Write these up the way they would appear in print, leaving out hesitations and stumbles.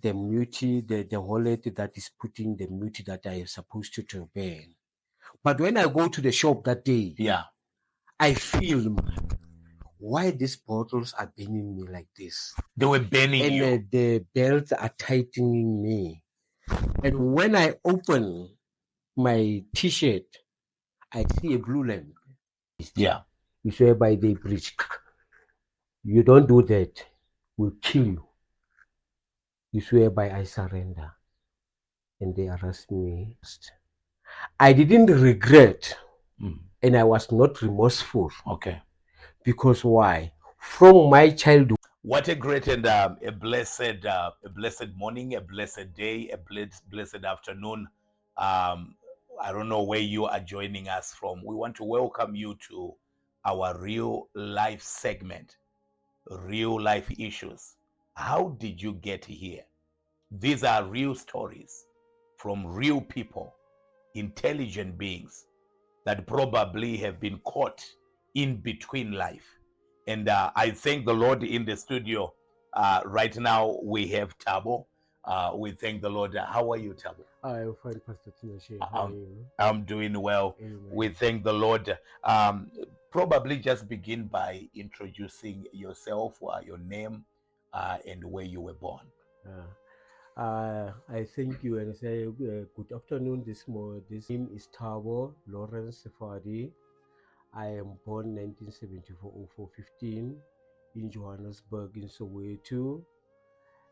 the muti, the wallet that is putting the muti that I am supposed to burn. But when I go to the shop that day, Yeah. I feel, man, why these bottles are burning me like this? They were burning And you. the belts are tightening me. And when I open my t-shirt, I see a blue lamp. Yeah. You swear by the bridge. You don't do that, we'll kill you. You swear by I surrender. And they arrest me. I didn't regret and I was not remorseful. Okay. Because why? From my childhood. What a great and a blessed morning, a blessed day, a blessed afternoon. I don't know where you are joining us from. We want to welcome you to our real life segment, real life issues. How did you get here? These are real stories from real people, intelligent beings that probably have been caught in between life. And I thank the Lord in the studio. Right now, we have Thabo. We thank the Lord. How are you, Thabo? I'm fine, Pastor Tinashe. How are I'm, you? I'm doing well. Amen. We thank the Lord. Probably just begin by introducing yourself, your name, and where you were born. I thank you and say good afternoon this morning. This name is Thabo Lawrence Fadi. I am born 1974 0415 in Johannesburg in Soweto,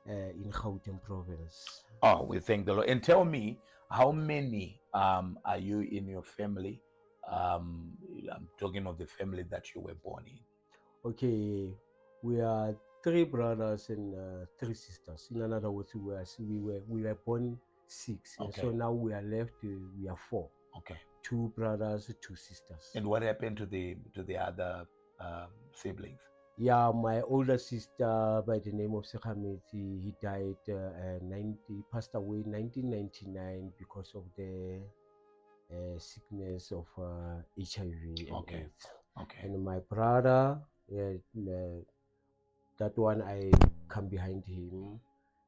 in Gauteng province. Oh, we thank the Lord. And tell me, how many are you in your family? I'm talking of the family that you were born in. Okay, we are three brothers and three sisters. In another words, we were born six, and Okay. so now we are left. We are four. Okay. Two brothers, two sisters. And what happened to the other siblings? Yeah, my older sister by the name of Sekhameti, he died passed away 1999 because of the sickness of HIV and Okay. AIDS. Okay. And my brother, that one I come behind him,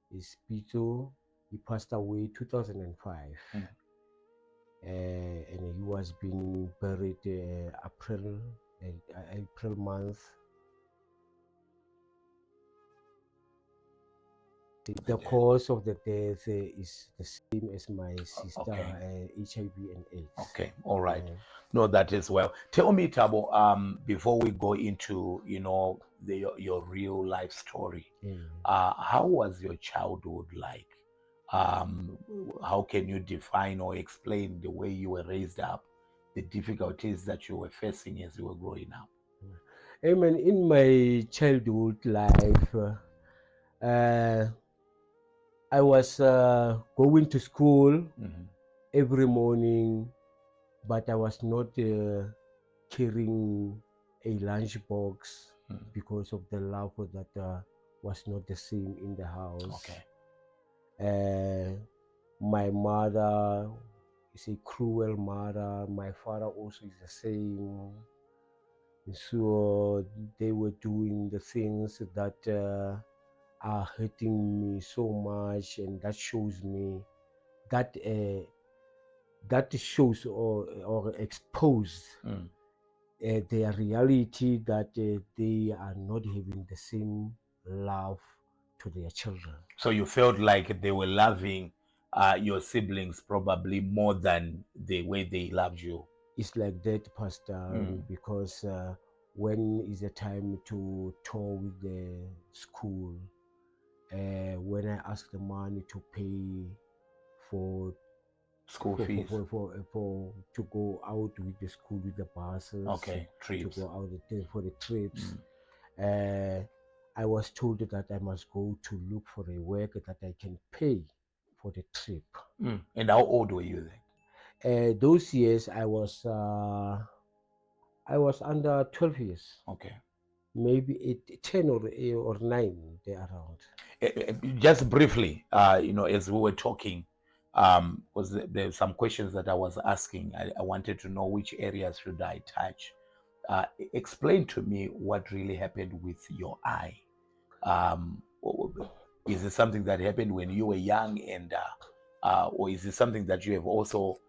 is Pito. He passed away 2005. And he was being buried April month. The cause of the death is the same as my sister, Okay. HIV and AIDS. Okay, all right. No, that is well. Tell me, Thabo, before we go into your real life story, how was your childhood like? How can you define or explain the way you were raised up, the difficulties that you were facing as you were growing up? Amen. In my childhood life, I was going to school every morning, but I was not carrying a lunch box because of the love that was not the same in the house. Okay. My mother is a cruel mother. My father also is the same. So they were doing the things that are hurting me so much, and that shows me that that shows or expose their reality, that they are not having the same love to their children. So you felt like they were loving your siblings probably more than the way they loved you. It's like that, Pastor, because when is the time to tour with the school? When I ask the money to pay for school fees, for to go out with the school with the buses, trips, to go out for the trips, I was told that I must go to look for a work that I can pay for the trip. And how old were you then? Those years I was under 12 years. Okay. Maybe 10 or 9 there around. Just briefly, as we were talking, was there some questions that I was asking. I wanted to know which areas should I touch. Explain to me what really happened with your eye. Is it something that happened when you were young, and or is it something that you have also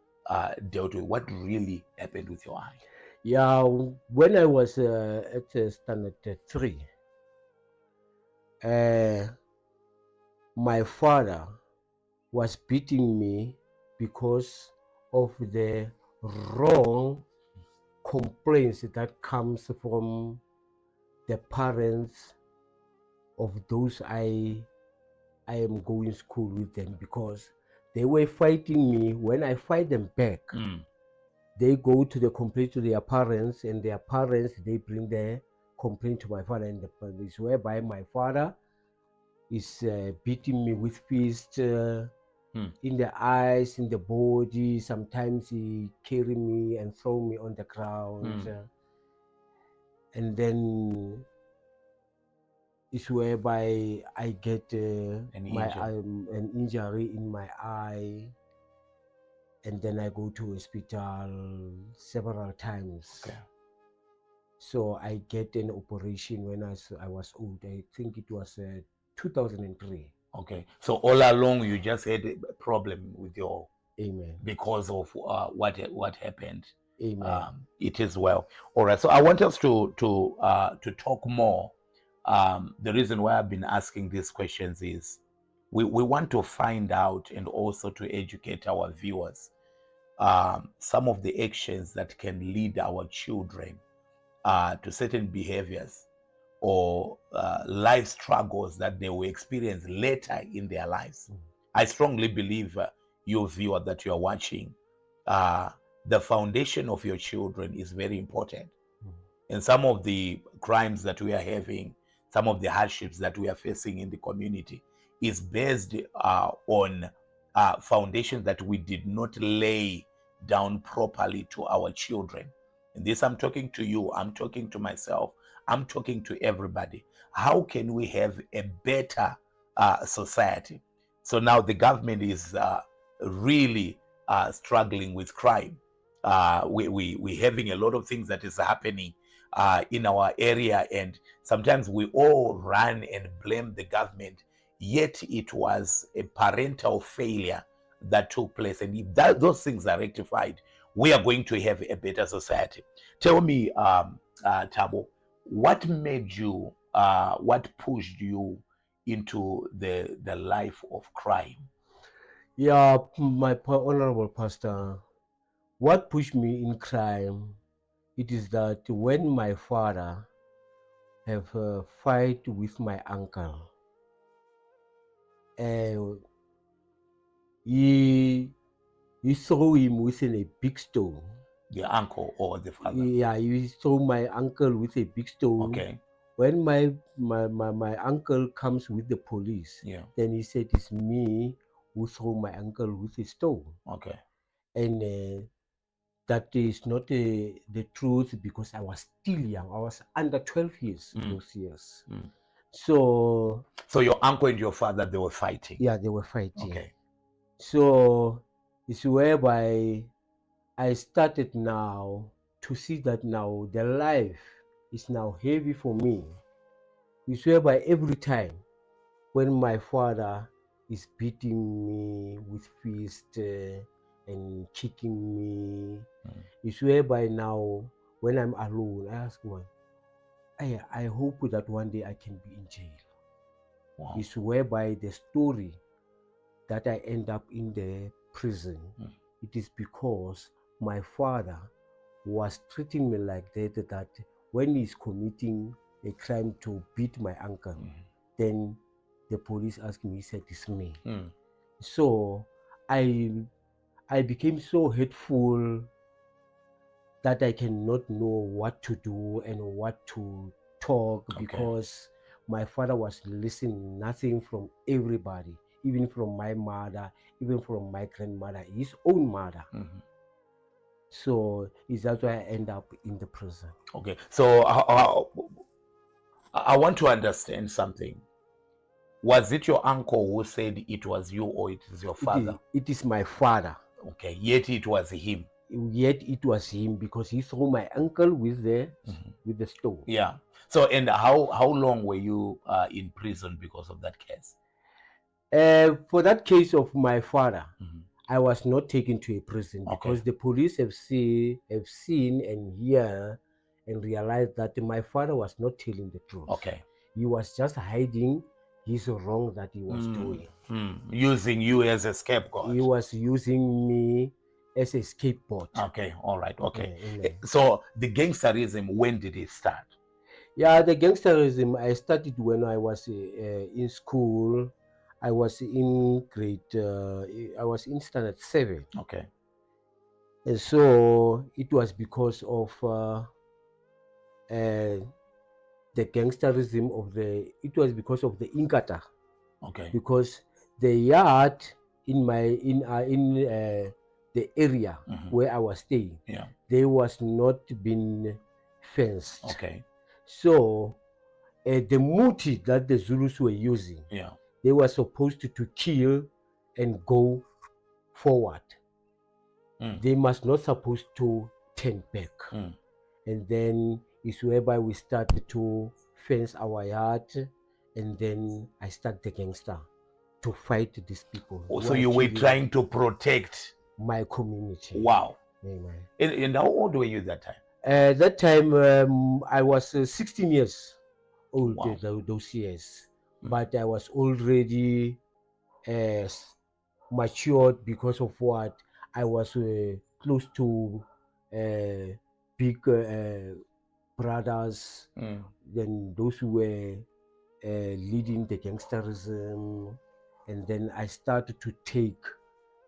dealt with? What really happened with your eye? Yeah, when I was at standard 3, uh, my father was beating me because of the wrong complaints that comes from the parents of those I am going school with them, because they were fighting me. When I fight them back, they go to the complaint to their parents, and their parents, they bring the complaint to my father and the police, whereby my father is beating me with fists in the eyes, in the body. Sometimes he carry me and throw me on the ground, and then is whereby I get an injury in my eye, and then I go to hospital several times. Okay. So I get an operation when I was old. I think it was 2003. Okay. So all along you just had a problem with your, Amen. because of what happened. Amen. It is well. All right. So I want us to talk more. The reason why I've been asking these questions is we want to find out, and also to educate our viewers, some of the actions that can lead our children to certain behaviors or life struggles that they will experience later in their lives. I strongly believe, you viewer that you are watching, the foundation of your children is very important. And some of the crimes that we are having, some of the hardships that we are facing in the community is based on foundations that we did not lay down properly to our children. And this, I'm talking to you, I'm talking to myself, I'm talking to everybody. How can we have a better society? So now the government is really struggling with crime. We're having a lot of things that is happening in our area, and sometimes we all run and blame the government, yet it was a parental failure that took place. And if those things are rectified, we are going to have a better society. Tell me, Thabo, what made you, what pushed you into the life of crime? Yeah, my honorable pastor, what pushed me in crime, it is that when my father have a fight with my uncle, uh, he threw him within a big stone. The uncle or the father? Yeah, he threw my uncle with a big stone. Okay. When my uncle comes with the police, Yeah. then he said it's me who threw my uncle with a stone. Okay. And that is not the truth, because I was still young. I was under 12 years those years. So your uncle and your father, they were fighting? yeah, they were fighting. Okay. So it's whereby I started now to see that now the life is now heavy for me. It's whereby every time when my father is beating me with fist and kicking me, it's whereby now when I'm alone, I ask one, I hope that one day I can be in jail. Wow. It's whereby the story that I end up in the prison, it is because my father was treating me like that when he's committing a crime to beat my uncle, then the police asked me, he said, it's me. So I became so hateful that I cannot know what to do and what to talk, because my father was listening nothing from everybody, even from my mother, even from my grandmother, his own mother. So is that why I end up in the prison. Okay. So I want to understand something. Was it your uncle who said it was you, or it is your father? It is my father. Okay. Yet it was him. Yet it was him, because he threw my uncle with the stone. Yeah. So, and how long were you in prison because of that case? For that case of my father, Mhm. I was not taken to a prison because Okay. the police have seen and hear and realized that my father was not telling the truth. Okay. He was just hiding his wrong that he was doing. Using you as a scapegoat. He was using me as a scapegoat. Okay, all right, okay. Amen. So the gangsterism, when did it start? Yeah, the gangsterism, I started when I was in school. I was in I was in standard 7. Okay. And so it was because of the gangsterism of it was because of the Inkata. Okay. Because the yard in the area where I was staying, Yeah. there was not been fenced. Okay. So the Muthi that the Zulus were using, Yeah. they were supposed to kill and go forward. They must not supposed to turn back. And then is whereby we started to fence our yard, and then I start the gangster to fight these people Oh, who so are you were killing trying to protect. my community. Wow. Amen. And how old were you that time? That time I was 16 years old. Wow. Those years, but I was already uh, matured because of what I was close to big brothers than those who were leading the gangsterism, and then I started to take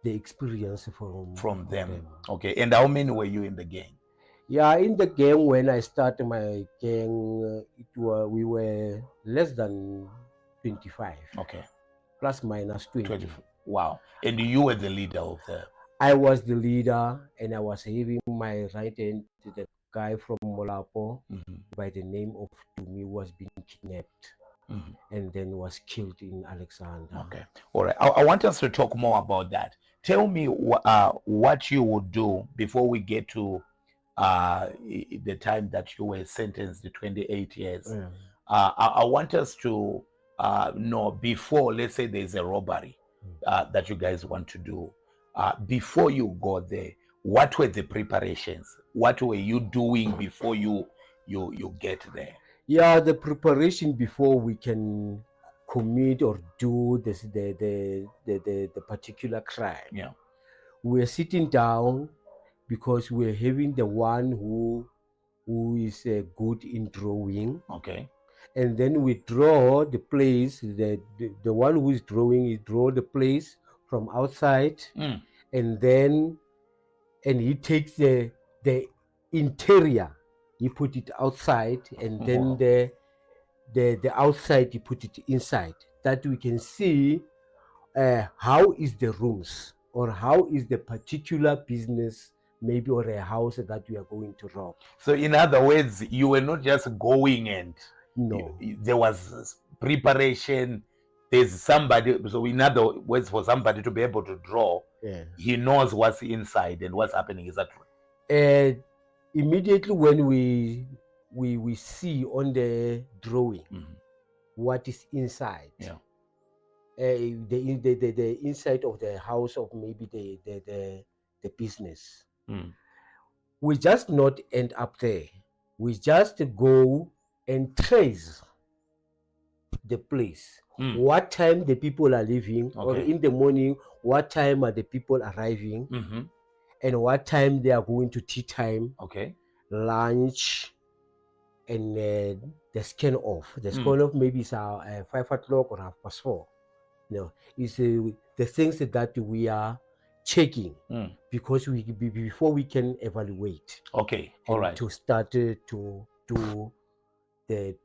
the experience From from them. them. Okay. And how many were you in the gang? Yeah, in the gang when I started my gang, we were less than 25, Okay. plus minus 20. 20. Wow. And you were the leader of the. I was the leader, and I was having my right hand to the guy from Molapo by the name of Tumi, who was being kidnapped and then was killed in Alexander. Okay. All right. I want us to talk more about that. Tell me what you would do before we get to the time that you were sentenced to 28 years. Yeah. I want us to know before, let's say there's a robbery that you guys want to do. Before you go there, what were the preparations? What were you doing before you get there? Yeah, the preparation before we can commit or do this, the particular crime. Yeah. We're sitting down because we're having the one who is good in drawing, Okay. and then we draw the place. The one who is drawing, he draw the place from outside, and then he takes the interior, he put it outside, and then Wow. the outside he put it inside, that we can see how is the rooms or how is the particular business, maybe, or a house that we are going to rob. So in other words, you were not just going and No. there was preparation. There's somebody. So in other words, for somebody to be able to draw, Yeah. he knows what's inside and what's happening. Is that true? Immediately when we see on the drawing what is inside, Yeah. the inside of the house, of maybe the business, we just not end up there. We just go and trace the place, what time the people are leaving, or Okay. in the morning, what time are the people arriving, and what time they are going to tea time, Okay. lunch, and the scan off. The scan off maybe is 5 o'clock or 4:30. No, it's the things that we are checking because before we can evaluate. Okay. And All right. to start to do the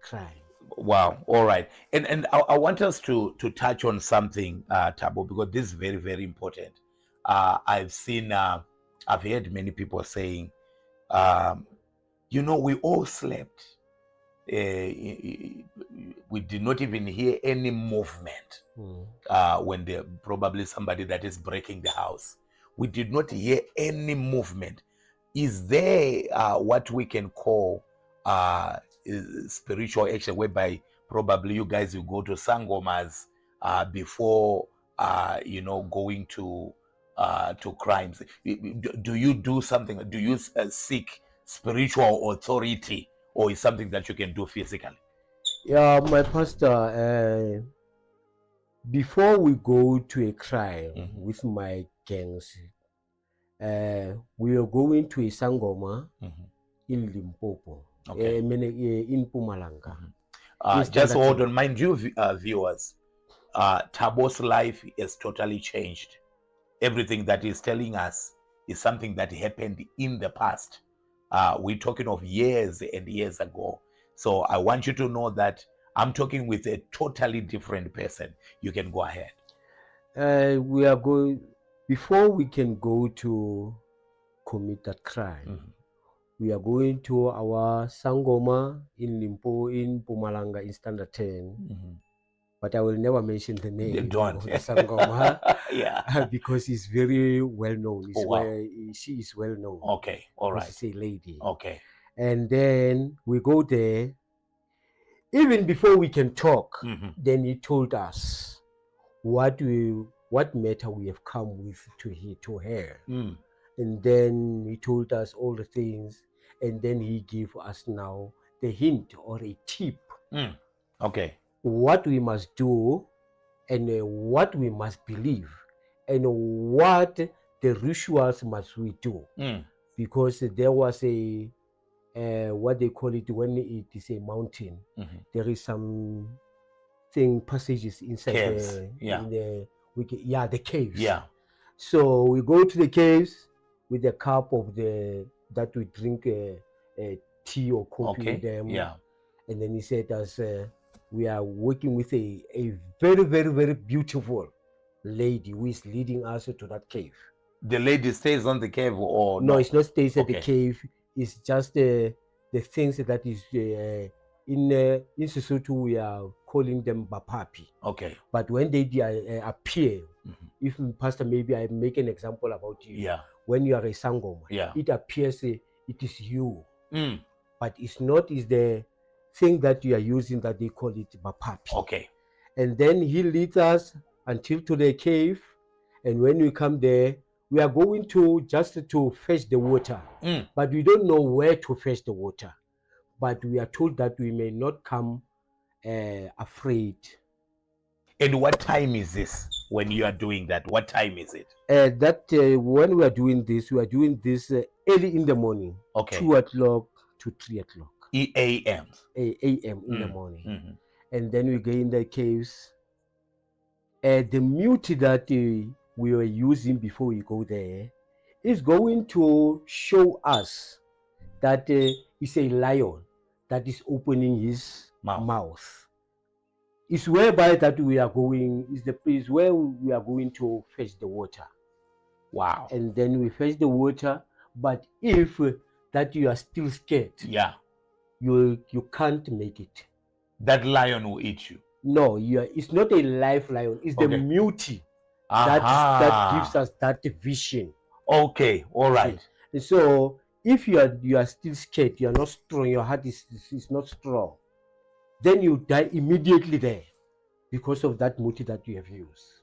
crime. Wow. All right. And I want us to touch on something, Thabo, because this is very, very important. I've seen, I've heard many people saying, we all slept. We did not even hear any movement when probably somebody that is breaking the house. We did not hear any movement. Is there what we can call spiritual action, whereby probably you guys will go to sangomas before going to crimes. Do you do something? Do you seek spiritual authority, or is something that you can do physically? Yeah, my pastor, before we go to a crime with my gangs, we are going to a Sangoma in Limpopo, Okay. in Pumalanga. Just hold on, mind you, viewers, Thabo's life has totally changed. Everything that he's telling us is something that happened in the past. We're talking of years and years ago. So I want you to know that I'm talking with a totally different person. You can go ahead. We are going, before we can go to commit that crime, we are going to our Sangoma in Limpo, in Pumalanga, in Standard 10. But I will never mention the name of the Sangoma. Yeah. Because it's very well known. It's wow. She is well known. Okay, all right. She's a lady. Okay. And then we go there. Even before we can talk, then he told us what matter we have come with to her. And then he told us all the things, and then he gave us now the hint or a tip. Okay. What we must do, and what we must believe, and what the rituals must we do. Because there was a what they call it when it is a mountain, there is some passages inside Caves. the caves. Yeah. So we go to the caves with a cup of that we drink tea or coffee with them. Yeah. And then he said us, we are working with a very, very, very beautiful lady who is leading us to that cave. The lady stays on the cave, or no? It's not stays at the cave. It's just the things that is in Sesotho we are calling them bapapi. Okay. But when they appear, if Pastor, maybe I make an example about you. Yeah. When you are a sangoma, it appears it is you. But it's not. Is the thing that you are using that they call it bapapi. Okay. And then he leads us until to the cave, and when we come there, we are going to just to fetch the water. But we don't know where to fetch the water. But we are told that we may not come afraid. And what time is this when you are doing that? What time is it? When we are doing this early in the morning. Okay. 2 o'clock to 3 o'clock. A.M. A.m. in the morning. And then we go in the caves. The Muthi that we were using before we go there is going to show us that it's a lion that is opening his mouth. It's whereby that we are going, is the place where we are going to fetch the water. Wow. And then we fetch the water, but if that you are still scared, you can't make it. That lion will eat you. No, it's not a live lion. It's the Muthi that gives us that vision. Okay, all right. So if you are still scared, you are not strong, your heart is not strong, then you die immediately there because of that Muthi that you have used.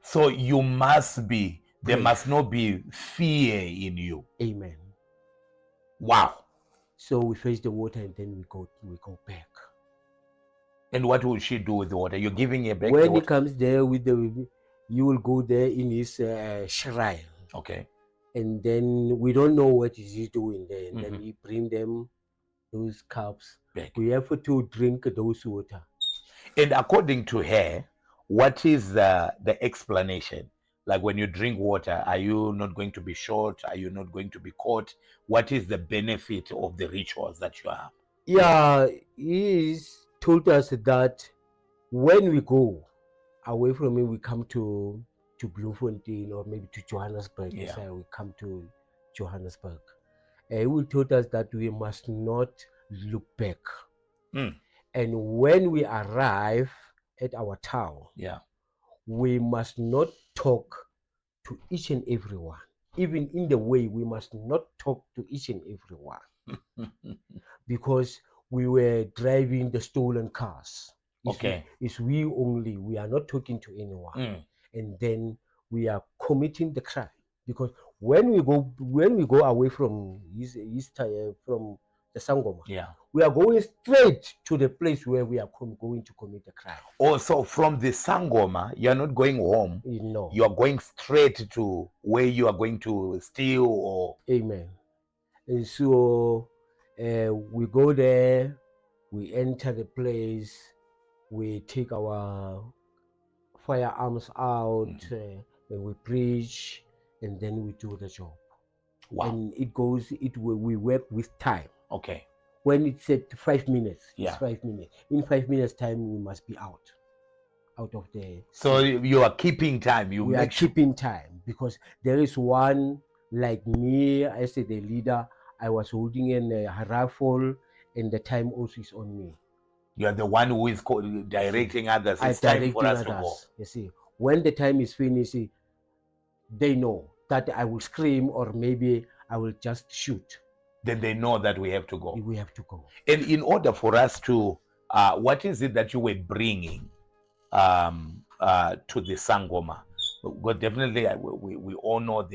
So you must be, there must not be fear in you. Amen. Wow. So we fetch the water and then we go back. And what will she do with the water? You're giving her back when the water? He comes there with you will go there in his shrine. Okay. And then we don't know what is he doing there. And then he bring them those cups back. We have to drink those water. And according to her, what is the explanation? Like when you drink water, are you not going to be short? Are you not going to be caught? What is the benefit of the rituals that you have? Yeah, he's told us that when we go away from him, we come to Bloemfontein or maybe to Johannesburg. Yeah. So we come to Johannesburg. He will told us that we must not look back. And when we arrive at our town, we must not talk to each and everyone. Even in the way, we must not talk to each and everyone. Because we were driving the stolen cars. Okay. It's we only. We are not talking to anyone. Mm. And then we are committing the crime, because when we go away from from the Sangoma, Yeah. we are going straight to the place where we are going to commit the crime. Also, from the Sangoma, you're not going home. You know. You are going straight to where you are going to steal or. Amen. And so we go there, we enter the place, we take our firearms out, and we preach, and then we do the job. Wow. And we work with time. Okay. When it's at 5 minutes, Yeah. it's 5 minutes. In 5 minutes time, we must be out of the So scene. you are keeping time. We are keeping time, because there is one like me as the leader. I was holding a rifle, and the time also is on me. You are the one who is directing others. It's time for us to go. You see, when the time is finished, they know that I will scream, or maybe I will just shoot. Then they know that we have to go. We have to go. And in order for us to, what is it that you were bringing to the Sangoma? Well, definitely, we all know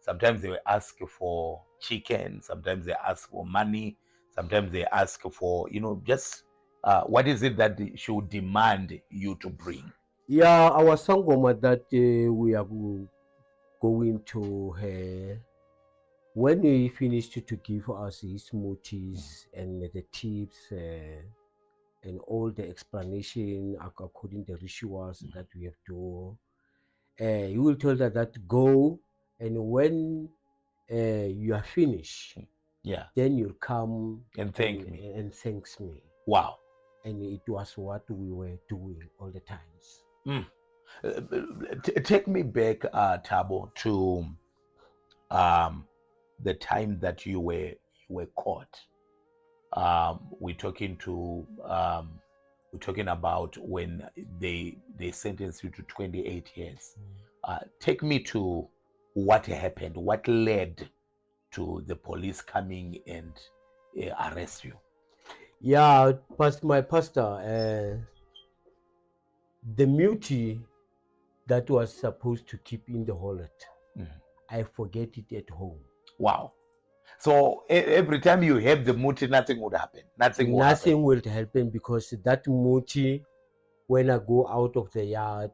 sometimes they will ask for chicken, sometimes they ask for money, sometimes they ask for, just what is it that she would demand you to bring? Yeah, our Sangoma that we are going to her, when he finished to give us his mutis and the tips and all the explanation according to the rituals that we have to, he will tell her that go, and when you are finished, then you'll come and thank me and thanks me. Wow. And it was what we were doing all the times. Take me back, Thabo, to the time that you were caught. We're talking about when they sentenced you to 28 years. Take me to what happened, what led to the police coming and arrest you. Yeah, my pastor, the Muthi that was supposed to keep in the wallet, I forget it at home. Wow. So every time you have the Muthi, nothing would happen. Nothing will happen, because that Muthi, when I go out of the yard,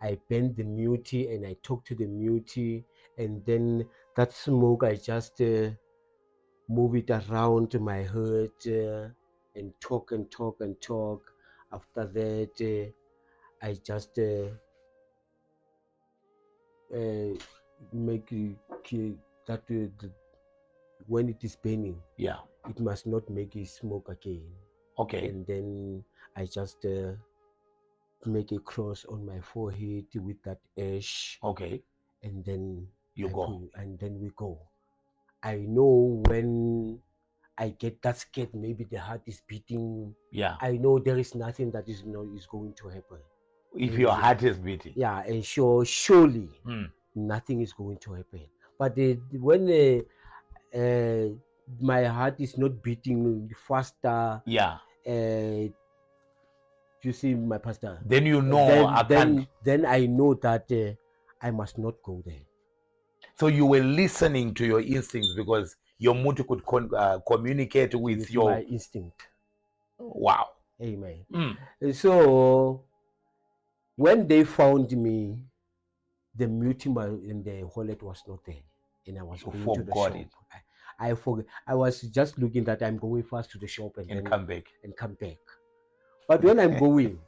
I bend the Muthi and I talk to the Muthi, and then that smoke, I just move it around my head and talk and talk and talk. After that, I just make that when it is burning, it must not make it smoke again. Okay. And then I just make a cross on my forehead with that ash. Okay. And then you go. And then we go. I know when I get that scared, maybe the heart is beating. Yeah. I know there is nothing that is going to happen. If your heart is beating. Yeah, and surely nothing is going to happen. But when my heart is not beating faster, you see, my pastor, then you know then I know that I must not go there. So you were listening to your instincts, because your Muthi could communicate with your my instinct. Wow. Amen. And so when they found me, the Muthi in the wallet was not there, and I was going to the shop. I forgot. I was just looking that I'm going fast to the shop and then come back. But when I'm going,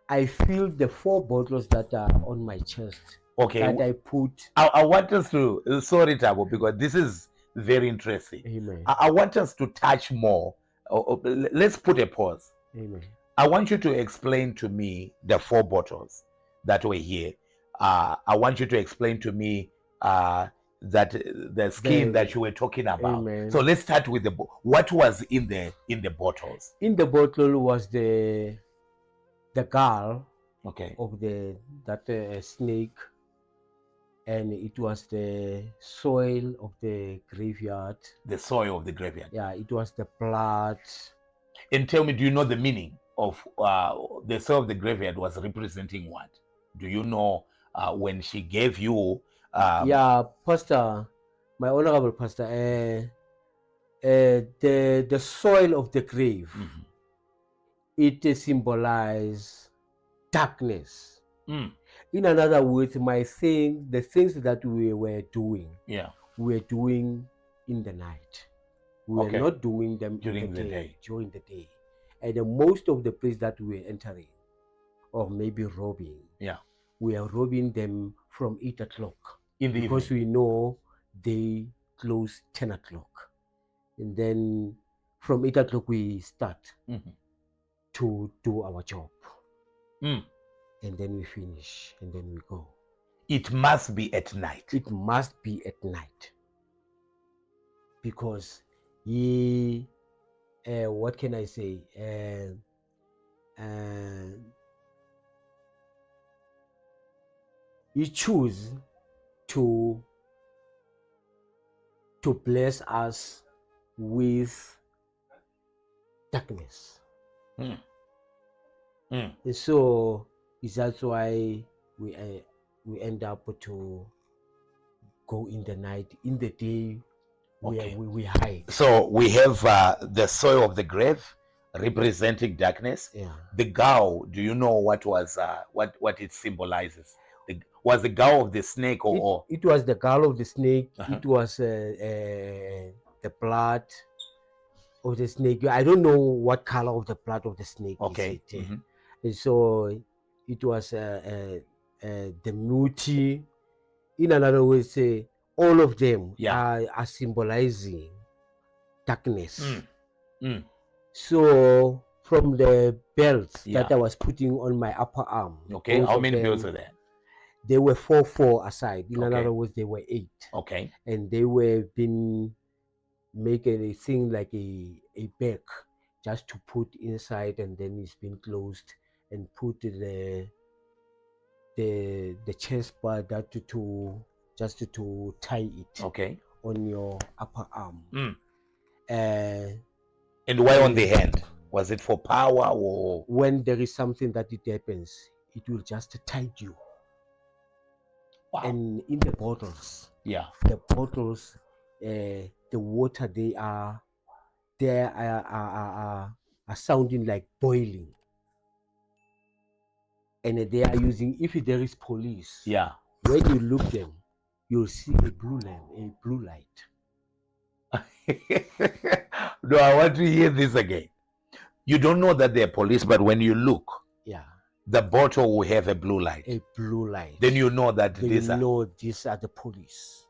I feel the 4 bottles that are on my chest. Okay. That I put. I want us to, sorry, Thabo, because this is very interesting. Amen. I want us to touch more. Let's put a pause. Amen. I want you to explain to me the 4 bottles that were here. I want you to explain to me that the skin that you were talking about. Amen. So let's start with what was in the bottles. In the bottle was the gall, okay, of that snake, and it was the soil of the graveyard. The soil of the graveyard. Yeah, it was the blood. And tell me, do you know the meaning? the soul of the graveyard was representing what? Do you know when she gave you? Yeah, Pastor, my honorable Pastor, the soil of the grave, Mhm. it symbolizes darkness. Mm, In another words, the things that we were doing, yeah. we were doing in the night. We were Okay. not doing them in During the the day, day. during the day. And most of the place that we were entering, or maybe robbing, Yeah. we are robbing them from 8 o'clock. In the Because evening. we know they close 10 o'clock. And then from 8 o'clock we start Mhm. to do our job. Mm. And then we finish, and then we go. It must be at night. It must be at night. Because what can I say? He choose to bless us with darkness. Mm. Mm. And so that's why we end up to go in the night. In the day, Okay. we hide. So we have the soil of the grave representing darkness. Yeah. The gow, do you know what was what it symbolizes? Was the gow of the snake or It was the gall of the snake. Uh-huh. It was the blood of the snake. I don't know what color of the blood of the snake Okay. is it. Mhm. And so it was the Muthi. In another way, say all of them Yeah. are symbolizing darkness. Mm. Mm. So from the belts Yeah. that I was putting on my upper arm, Okay. both How of many them, bells are there? they were 4 aside. In Okay. another words, they were 8. Okay. And they were being making a thing like a bag just to put inside, and then it's been closed and put the chest bar that to just to tie it Okay. on your upper arm. Mm. Uh, And why on the hand? Was it for power or? when there is something that it happens, it will just tie you. Wow. And in the bottles, Yeah. the bottles, the water they are sounding like boiling, and they are using. If there is police, Yeah. when you look them, you'll see a blue light. No, I want to hear this again. You don't know that they're police, but when you look, Yeah, the bottle will have a blue light. a blue light. Then you know that Then these you are. know these are the police.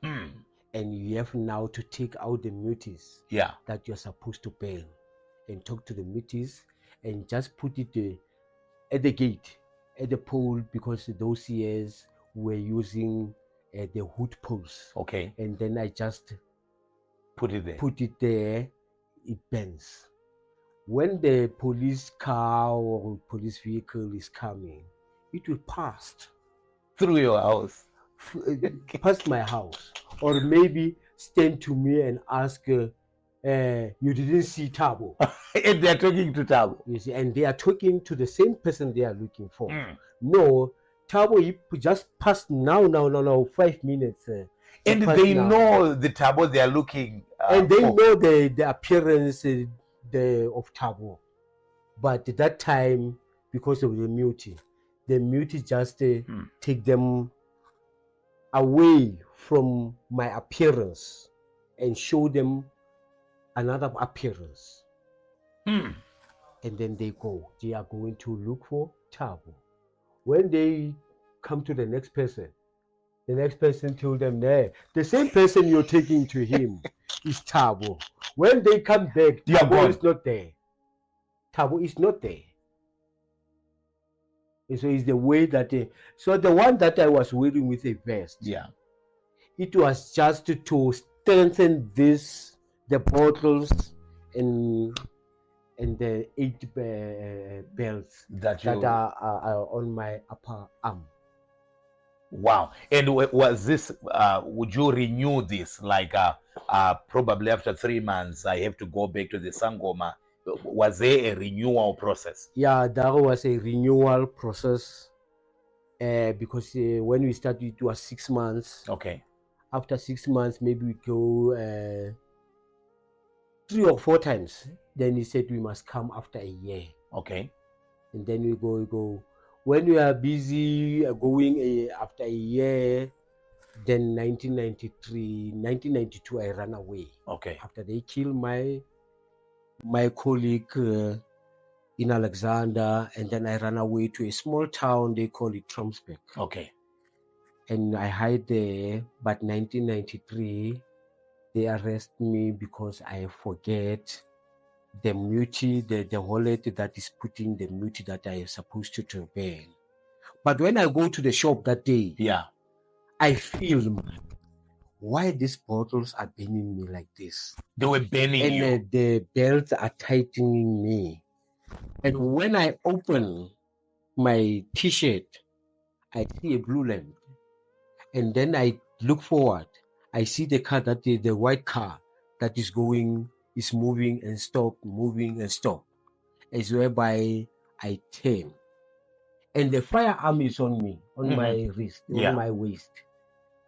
Hmm. And you have now to take out the mutis Yeah. that you're supposed to burn, and talk to the mutis and just put it at the gate, at the pole, because those years were using the wood poles. Okay. And then I just Put it there. put it there, it burns. When the police car or police vehicle is coming, it will pass Through your house. past my house, or maybe stand to me and ask, you didn't see Thabo. And they're talking to Thabo. You see, and they are talking to the same person they are looking for. Mm. No, Thabo, he just passed now, 5 minutes. And passed they now. know the Thabo they are looking And they for. know the appearance of Thabo. But at that time, because of the Muthi just take them away from my appearance and show them another appearance. Hmm. And then they go. They are going to look for Thabo. When they come to the next person told them, "Nah, the same person you're taking to him is Thabo." When they come back, They are Thabo gone. is not there. Thabo is not there. And so it's the way that so the one that I was wearing with a vest, Yeah. it was just to strengthen the bottles and the 8 belts That that you. are on my upper arm. Wow. And was this, would you renew this? Like, probably after 3 months, I have to go back to the Sangoma Was there a renewal process? Yeah, there was a renewal process because when we started, it was 6 months. Okay. After 6 months, maybe we go 3 or 4 times. Then he said we must come after a year. Okay. And then we go. When we are busy going after a year, then 1992, I ran away. Okay. After they killed my colleague in Alexander, and then I ran away to a small town, they call it Tromsbeck. Okay. And I hide there, but 1993, they arrest me because I forget the muti, the wallet that is putting the muti that I am supposed to burn. But when I go to the shop that day, Yeah. I feel, man, why these bottles are burning me like this? They were burning And you. the belts are tightening me. And when I open my t-shirt, I see a blue lamp. And then I look forward. I see the car the white car that is moving and stop, moving and stop. It's whereby I turn. And the firearm is on me, on my wrist, on my waist.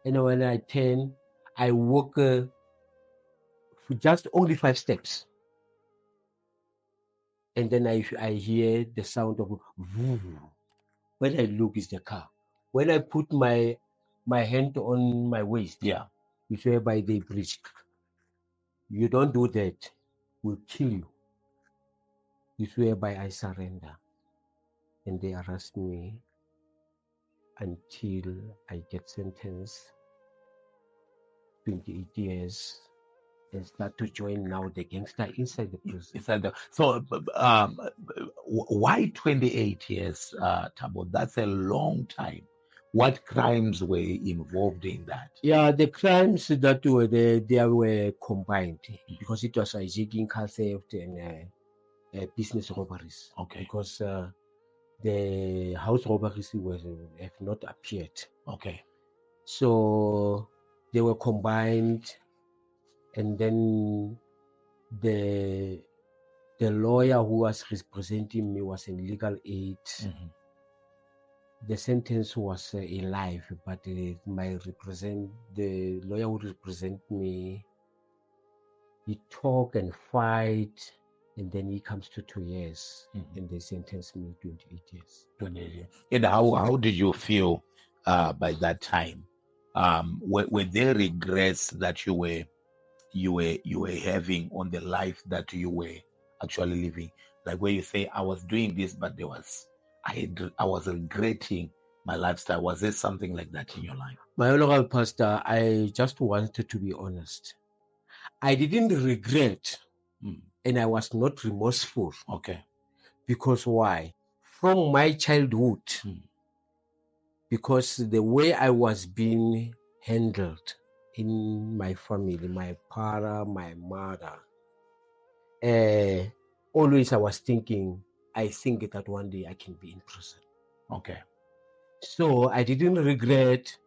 And when I turn, I walk for just only 5 steps. And then I hear the sound of vroom. When I look, it's the car. When I put my hand on my waist, Yeah. it's whereby they breach. You don't do that, we'll kill you. It's whereby I surrender. And they arrest me until I get sentenced 28 years and start to join now the gangster inside the prison. So, why 28 years, Thabo? That's a long time. What crimes were involved in that? Yeah, the crimes that were there, they were combined because it was hijacking, car theft, and business robberies. Okay. Because the house robberies have not appeared. Okay. So they were combined, and then the lawyer who was representing me was in legal aid. The sentence was a life, but the lawyer who represent me, he talk and fight, and then he comes to 2 years, and they sentence me 28 years. 28 years. And how did you feel by that time? Were there regrets that you were having on the life that you were actually living? Like where you say, I was doing this, but I was regretting my lifestyle. Was there something like that in your life? My honorable pastor, I just wanted to be honest. I didn't regret, and I was not remorseful. Okay. Because why? From my childhood, because the way I was being handled in my family, my father, my mother, always I was thinking, I think that one day I can be in prison. Okay. So I didn't regret.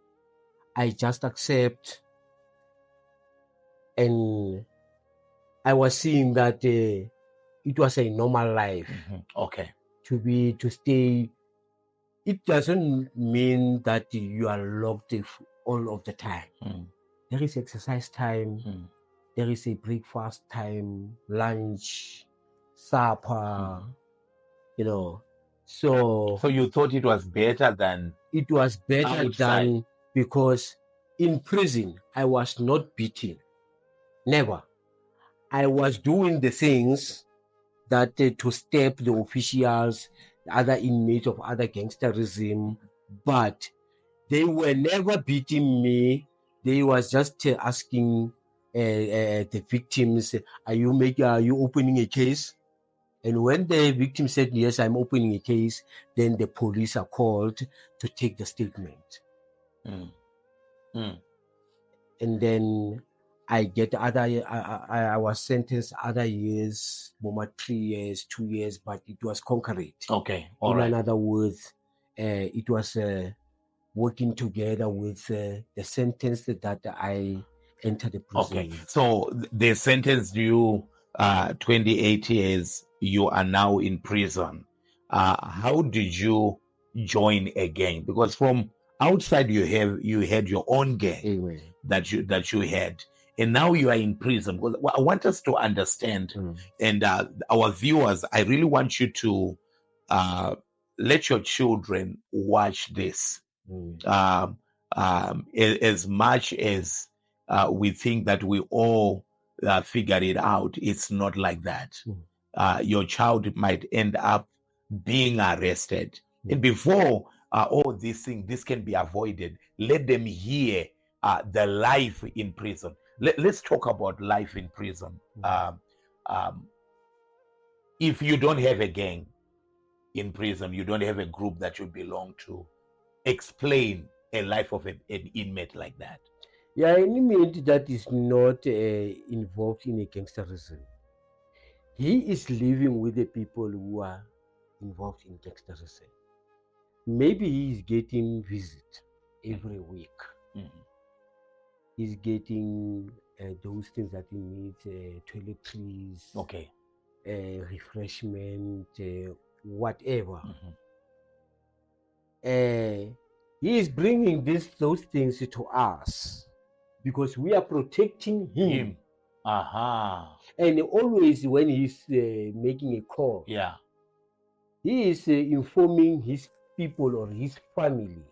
I just accept. And I was seeing that it was a normal life. Okay. To stay. It doesn't mean that you are locked all of the time. There is exercise time. There is a breakfast time, lunch, supper, So you thought it was better than? It was better outside. than, because in prison, I was not beaten. Never. I was doing the things that to step the officials, the other inmates of other gangsterism, but they were never beating me. They was just asking the victims, are you opening a case? And when the victim said, yes, I'm opening a case, then the police are called to take the statement. And then I get I was sentenced other years, more 3 years, 2 years, but it was concurrent. Okay. In other words, it was working together with the sentence that I entered the prison. Okay. So they sentenced you 28 years you are now in prison. How did you join a gang? Because from outside you had your own gang Amen. that you had, and now you are in prison. Because I want us to understand, and our viewers, I really want you to uh, let your children watch this. Um, as much as we think that we all figured it out, it's not like that. Your child might end up being arrested. And before all these things, this can be avoided. Let them hear the life in prison. Let's talk about life in prison. Um, if you don't have a gang in prison, you don't have a group that you belong to, explain a life of an inmate like that. Yeah, an inmate that is not involved in a gangsterism, he is living with the people who are involved in gangsterism. Maybe he is getting visit every week. He's getting those things that he needs, toiletries, Okay. refreshment, whatever. He is bringing those things to us because we are protecting him. And always when he's making a call, Yeah. he is informing his people or his family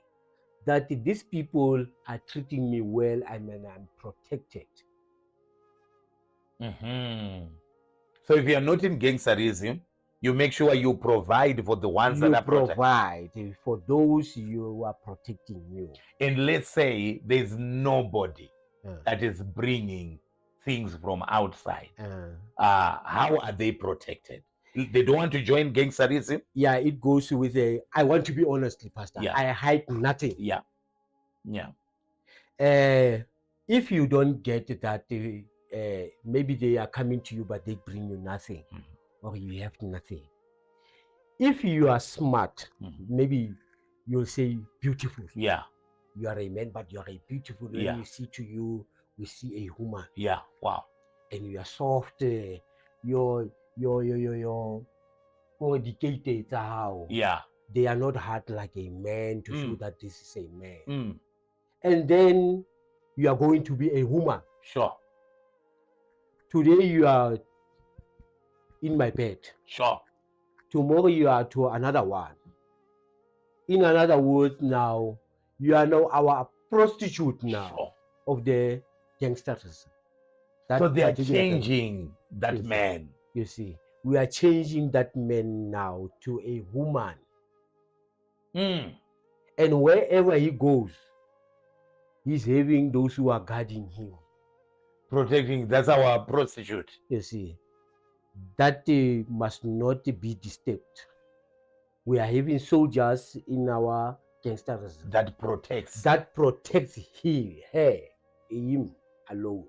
that these people are treating me well and I'm protected. So if you are not in gangsterism, you make sure you provide for the ones You that are protected. provide for those you are protecting you. And let's say there's nobody that is bringing things from outside. How are they protected? They don't want to join gangsterism? Yeah, it goes with I want to be honest, Pastor. Yeah. I hide nothing. Yeah. Yeah. If you don't get that, maybe they are coming to you, but they bring you nothing, or you have nothing. If you are smart, maybe you'll say beautiful. Yeah. You are a man, but you are a beautiful. When Yeah. we see to you, we see a woman. Yeah. Wow. And you are soft. Your dedicated how. Yeah. They are not hard like a man to show that this is a man. Mm. And then you are going to be a woman. Sure. Today you are in my bed. Sure. Tomorrow you are to another one. In another words, now you are now our prostitute now. Sure. Of the gangsters. So they are changing that Yes. man. You see, we are changing that man now to a woman. And wherever he goes, he's having those who are guarding him. Protecting, that's our prostitute. You see, that must not be disturbed. We are having soldiers in our gangsters that protects he, her, him alone.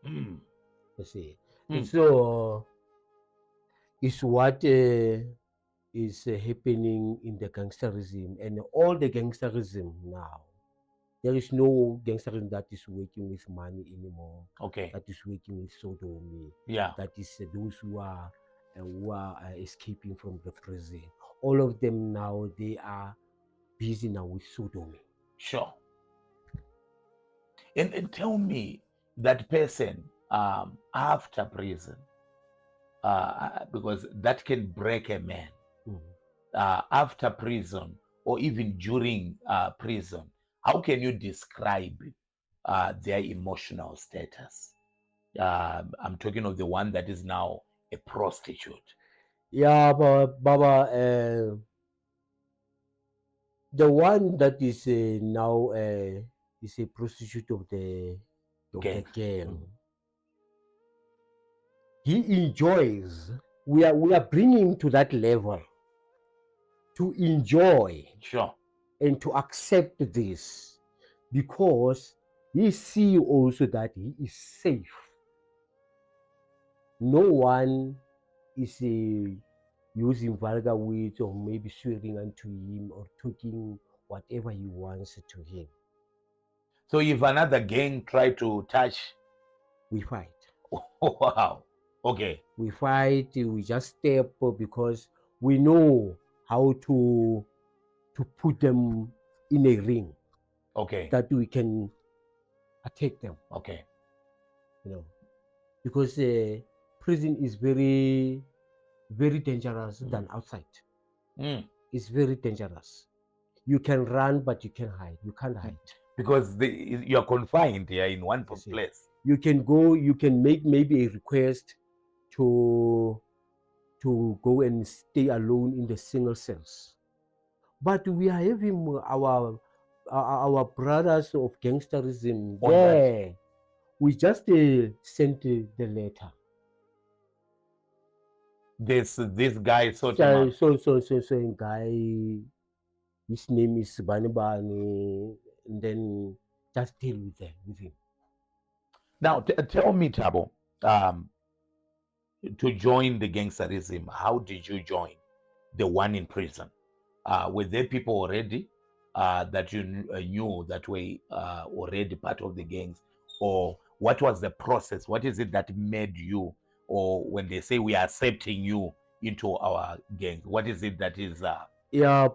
You see, and so it's what is happening in the gangsterism, and all the gangsterism now. There is no gangsterism that is working with money anymore. Okay. That is working with sodomy. Yeah. That is those who are escaping from the prison. All of them now, they are busy now with sodomy. Sure. And tell me, that person after prison, because that can break a man. After prison or even during prison, how can you describe their emotional status? I'm talking of the one that is now a prostitute. Yeah, but Baba, the one that is now is a prostitute of the gang. He enjoys. We are bringing to that level to enjoy. Sure. And to accept this, because he see also that he is safe. No one is using vulgar words or maybe swearing unto him or talking whatever he wants to him. So if another gang try to touch, we fight. Wow. Okay. We fight, we just step because we know how to put them in a ring Okay. that we can attack them, Okay. you know, because prison is very, very dangerous than outside. Mm. It's very dangerous. You can run, but you can hide. You can't hide. Because you're confined here in one You see, place. you can go. You can make maybe a request to go and stay alone in the single cells. But we are having our brothers of gangsterism On that, there. We just sent the letter. this guy sort him So out. guy, his name is Bani Bani, and then just deal with him. Now, tell me, Thabo, um, to join the gangsterism, how did you join the one in prison? Were there people already that you knew that were already part of the gangs? Or what was the process? What is it that made you, or when they say we are accepting you into our gang, what is it that is? Yeah,